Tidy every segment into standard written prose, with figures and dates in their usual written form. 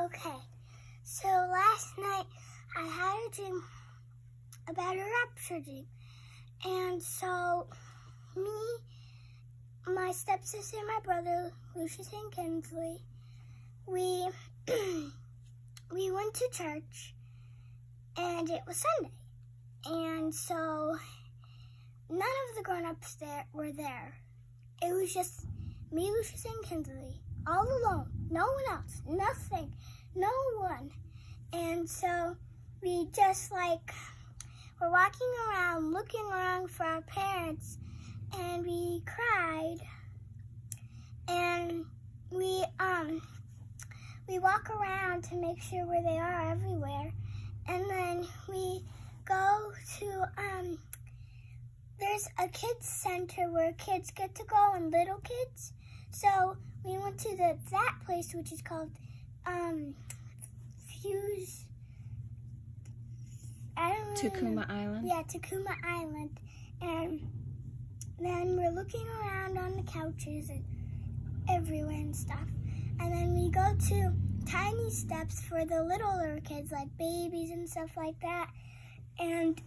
Okay, so last night I had a dream about a rapture dream. And so me, my stepsister, and my brother, Lucius and Kinsley, we went to church, and it was Sunday. And so none of the grown-ups were there. It was just me, Lucius, and Kinsley, all alone. No one else, nothing, no one. And so we just were walking around, looking around for our parents, and we cried. And we walk around to make sure where they are everywhere. And then we go to, there's a kids center where kids get to go and little kids. So we went to that place, which is called Tacoma Island? Yeah, Tacoma Island. And then we're looking around on the couches and everywhere and stuff. And then we go to tiny steps for the littler kids, like babies and stuff like that. And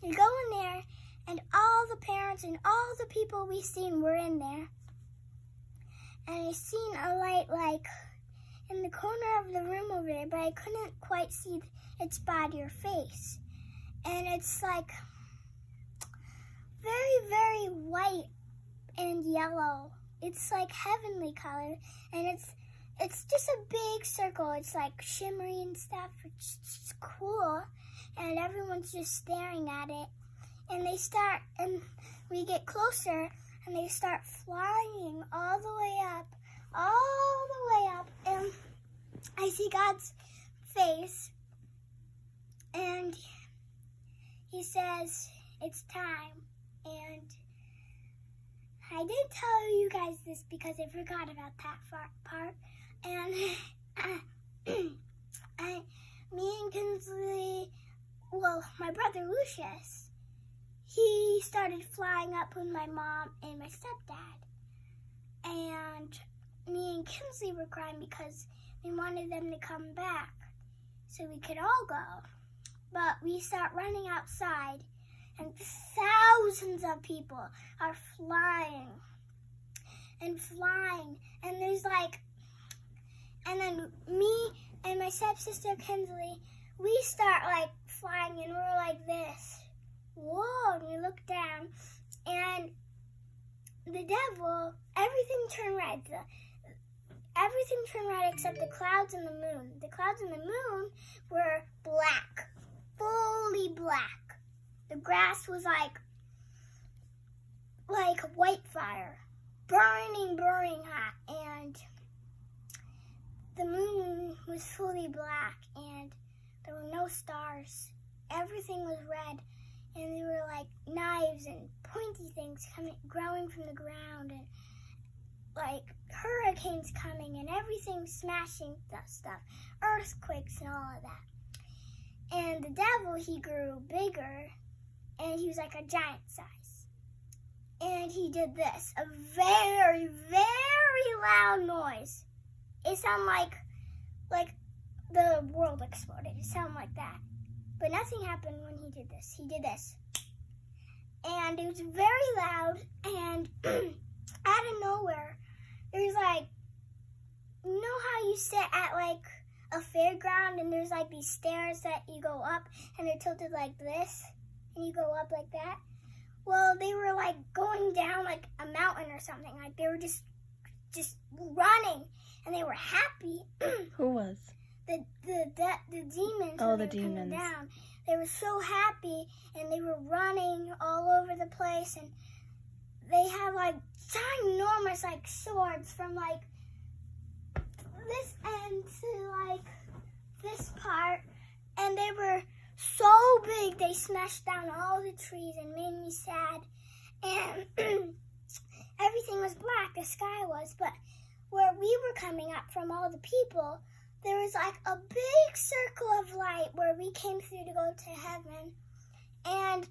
we go in there, and all the parents and all the people we've seen were in there. And I seen a light in the corner of the room over there, but I couldn't quite see its body or face. And it's very, very white and yellow. It's heavenly color, and it's just a big circle. It's shimmery and stuff. It's just cool, and everyone's just staring at it. And we get closer, and they start flying all the way up, and I see God's face, and he says, "It's time." And I didn't tell you guys this because I forgot about that part. And me and Kinsley, my brother Lucius, he started flying up with my mom and my stepdad. And me and Kinsley were crying because we wanted them to come back so we could all go. But we start running outside, and thousands of people are flying. And and then me and my stepsister Kinsley, we start flying, and we're like this. Whoa, and we look down, and the devil, everything turned red. Everything turned red except the clouds and the moon. The clouds and the moon were black, fully black. The grass was like white fire, burning hot, and the moon was fully black, and there were no stars. Everything was red, and there were knives and pointy things growing from the ground, and hurricanes coming, and everything smashing stuff, earthquakes and all of that. And the devil, he grew bigger, and he was like a giant size. And he did this, a very, very loud noise. It sounded like the world exploded. It sounded like that. But nothing happened when he did this. He did this. And it was very loud, and out of nowhere, there's you know how you sit at a fairground, and there's these stairs that you go up, and they're tilted like this, and you go up like that? Well, they were going down a mountain or something. They were just running, and they were happy. Who was? The demons. Oh, the demons. Coming down. They were so happy, and they were running all over the place, and they had ginormous swords from this end to this part, and they were so big they smashed down all the trees and made me sad. And everything was black, the sky was, but where we were coming up from, all the people, there was a big circle of light where we came through to go to heaven. And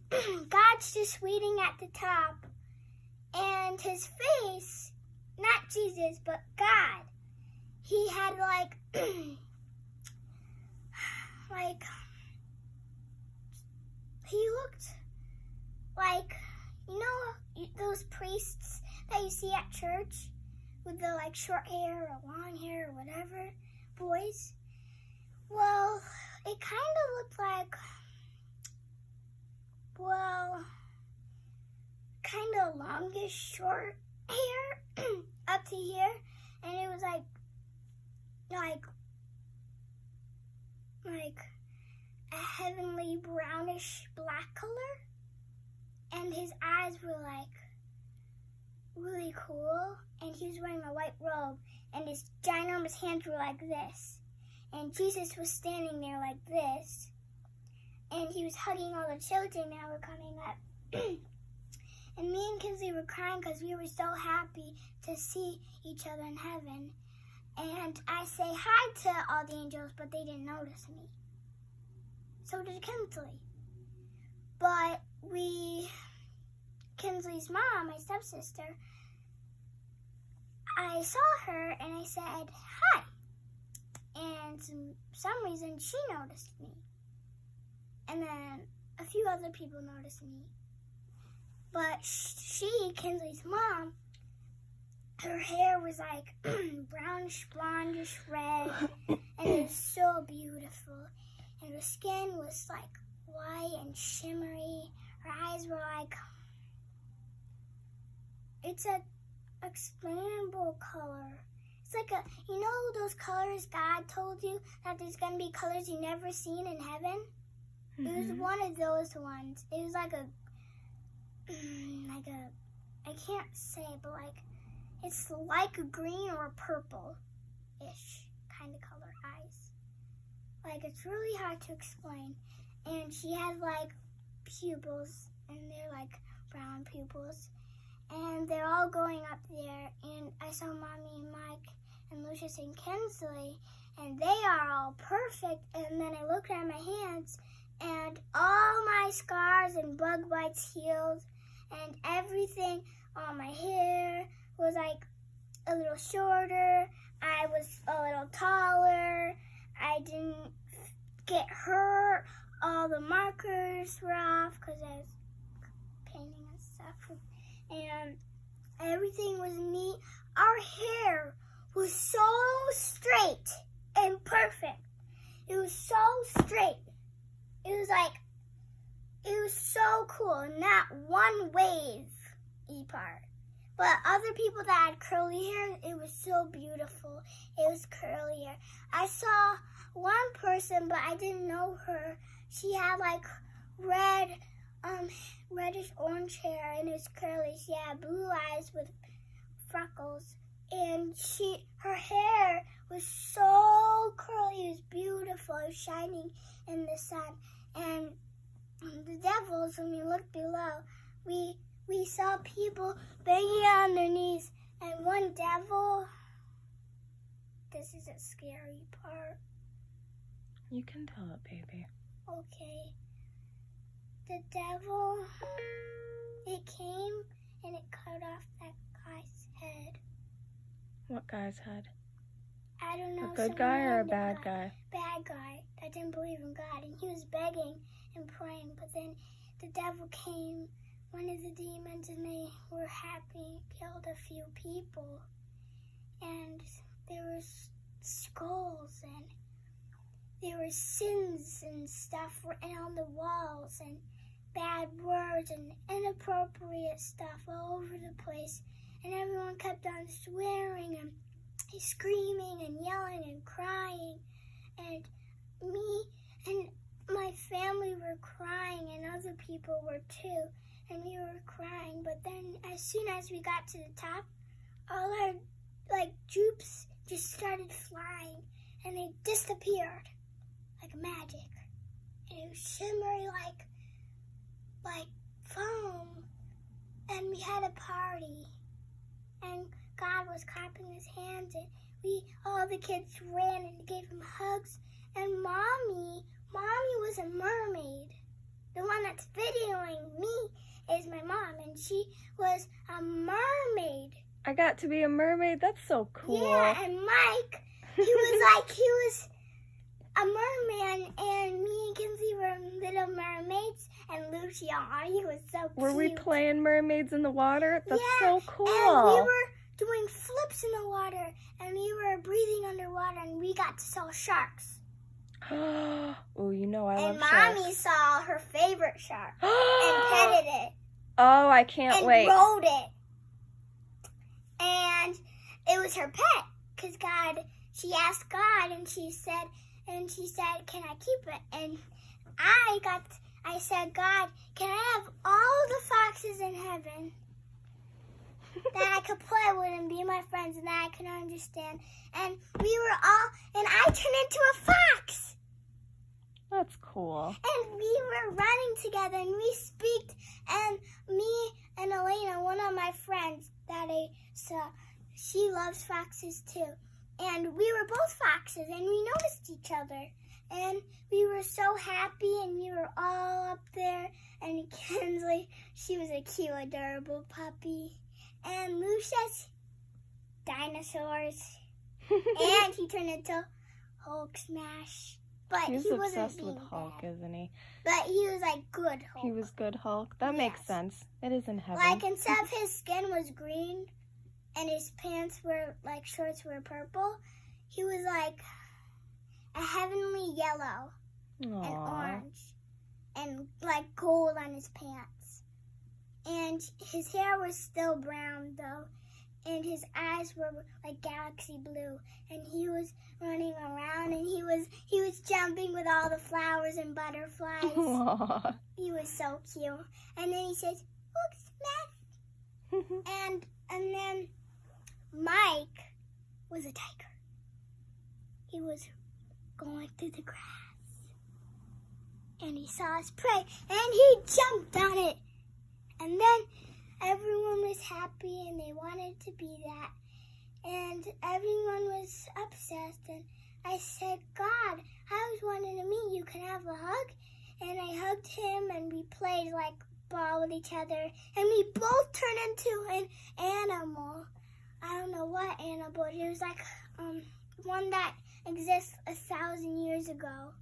God's just waiting at the top. And his face, not Jesus, but God, he had like he looked like, you know, those priests that you see at church with the like short hair or long hair or whatever, boys. Well, it kind of looked like, kind of longish short hair up to here, and it was like a heavenly brownish black color, and his eyes were like really cool, and he was wearing a white robe, and his ginormous hands were like this, and Jesus was standing there like this, and he was hugging all the children that were coming up. And me and Kinsley were crying because we were so happy to see each other in heaven. And I say hi to all the angels, but they didn't notice me. So did Kinsley. But Kinsley's mom, my stepsister, I saw her and I said hi. And for some reason she noticed me. And then a few other people noticed me. But Kinsley's mom, her hair was like brownish, blondish red, and it was so beautiful. And her skin was like white and shimmery. Her eyes were like, it's an explainable color. It's like you know those colors God told you that there's going to be colors you never seen in heaven? Mm-hmm. It was one of those ones. It was like a, I can't say, but like, it's like a green or a purple-ish kind of color eyes. Like, it's really hard to explain. And she has like pupils, and they're like brown pupils. And they're all going up there, and I saw Mommy and Mike and Lucius and Kinsley, and they are all perfect. And then I looked at my hands, and all my scars and bug bites healed, and everything on my hair was like a little shorter. I was a little taller. I didn't get hurt. All the markers were off because I was painting and stuff. And everything was neat. Our hair was so straight and perfect. It was so straight. It was so cool. Not one wavy part. But other people that had curly hair, it was so beautiful. It was curly hair. I saw one person, but I didn't know her. She had like reddish orange hair, and it was curly. She had blue eyes with freckles, and her hair was so curly. It was beautiful. It was shining in the sun. And the devils, when we looked below, we saw people banging on their knees, and one devil, this is a scary part. You can tell it, baby. Okay. The devil, it came and it cut off that guy's head. What guy's head? I don't know. A good guy or a bad guy? Bad guy that didn't believe in God, and he was begging and praying, but then the devil came, one of the demons, and they were happy, killed a few people, and there was skulls, and there were sins and stuff written on the walls, and bad words and inappropriate stuff all over the place, and everyone kept on swearing and screaming and yelling and crying, and me and my family were crying, and other people were too, and we were crying. But then as soon as we got to the top, all our troops just started flying, and they disappeared like magic, and it was shimmery like foam, and we had a party, and God was clapping his hands, and all the kids ran and gave him hugs, and Mommy was a mermaid. The one that's videoing me is my mom, and she was a mermaid. I got to be a mermaid? That's so cool. Yeah, and Mike He was a merman, and me and Kinsey were little mermaids, and Lucy and Artie was so cute. Were we playing mermaids in the water? That's so cool. And we were doing flips in the water, and we were breathing underwater, and we got to saw sharks. Oh, you know I love sharks. And Mommy saw her favorite shark and petted it. Oh, I can't wait. And rode it. And it was her pet, because she asked God, and she said, can I keep it? And I said, God, can I have all the foxes in heaven that I could play with and be my friends and that I could understand? And I turned into a fox. That's cool. And we were running together, and we speaked, and me and Elena, one of my friends that I saw, she loves foxes too. And we were both foxes, and we noticed each other. And we were so happy, and we were all up there. And Kinsley, she was a cute, adorable puppy. And Lucius, dinosaurs. And he turned into Hulk Smash. But He's he wasn't obsessed with Hulk, bad. isn't he? But he was like good Hulk. He was good Hulk. That makes sense. It is in heaven. Like instead of his skin was green, and his pants were like shorts were purple, he was like a heavenly yellow and orange and like gold on his pants. And his hair was still brown though, and his eyes were like galaxy blue, and he was running around, and he was jumping with all the flowers and butterflies. Aww. He was so cute. And then he says, "Look, Smith." and then Mike was a tiger. He was going through the grass, and he saw his prey, and he jumped on it. And then everyone was happy, and they wanted to be that. And everyone was obsessed, and I said, God, I was wanting to meet you. Can I have a hug? And I hugged him, and we played like ball with each other, and we both turned into an animal. I don't know what animal, but it was like one that exists 1,000 years ago.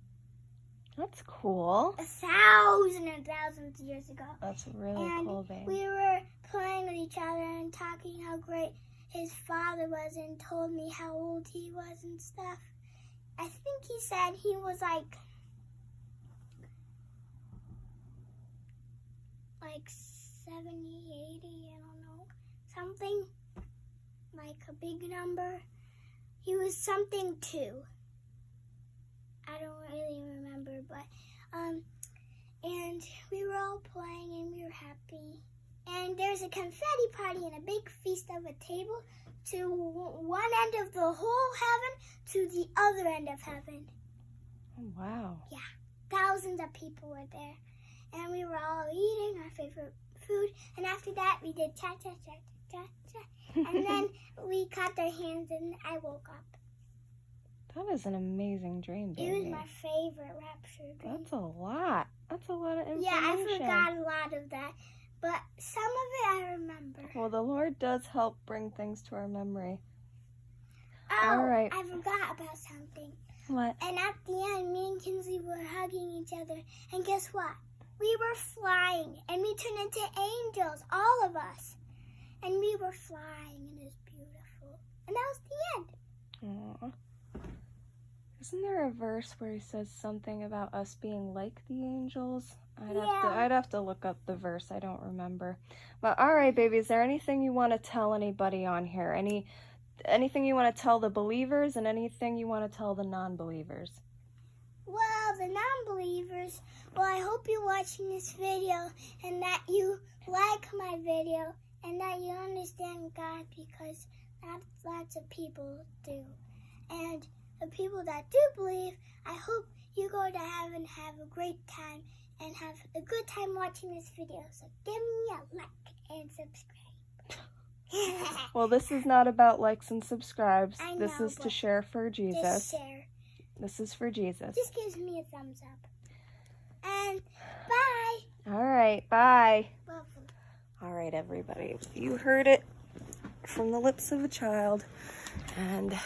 That's cool. 1,000 and thousands of years ago. That's really cool, babe. We were playing with each other and talking how great his father was, and told me how old he was and stuff. I think he said he was like 70, 80, I don't know. Something like a big number. He was something too. I don't really remember, but and we were all playing, and we were happy. And there's a confetti party and a big feast of a table to one end of the whole heaven to the other end of heaven. Oh, wow. Yeah, thousands of people were there. And we were all eating our favorite food. And after that, we did cha-cha-cha-cha-cha. And then we clapped our hands, and I woke up. That is an amazing dream, baby. It was my favorite rapture dream. That's a lot. That's a lot of information. Yeah, I forgot a lot of that. But some of it I remember. Well, the Lord does help bring things to our memory. Oh, all right. I forgot about something. What? And at the end, me and Kinsley were hugging each other. And guess what? We were flying. And we turned into angels, all of us. And we were flying, and it was beautiful. And that was the end. Aww. Isn't there a verse where he says something about us being like the angels? I'd have to look up the verse. I don't remember. But all right, baby, is there anything you want to tell anybody on here? Anything you want to tell the believers, and anything you want to tell the non-believers? Well, the non-believers, I hope you're watching this video, and that you like my video, and that you understand God, because lots of people do. And the people that do believe, I hope you go to heaven, have a great time, and have a good time watching this video. So give me a like and subscribe. Well, this is not about likes and subscribes. I This know, is to but share for Jesus. Just share. This is for Jesus. Just gives me a thumbs up. And bye. All right, bye. Welcome. All right, everybody. You heard it from the lips of a child. And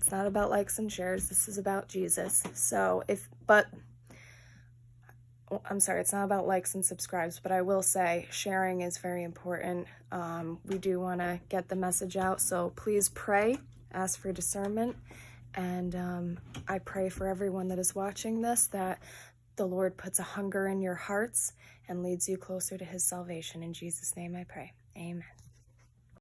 It's not about likes and shares. This is about Jesus. So I'm sorry, it's not about likes and subscribes, but I will say sharing is very important. We do want to get the message out, so please pray, ask for discernment, and I pray for everyone that is watching this that the Lord puts a hunger in your hearts and leads you closer to his salvation. In Jesus' name I pray. Amen.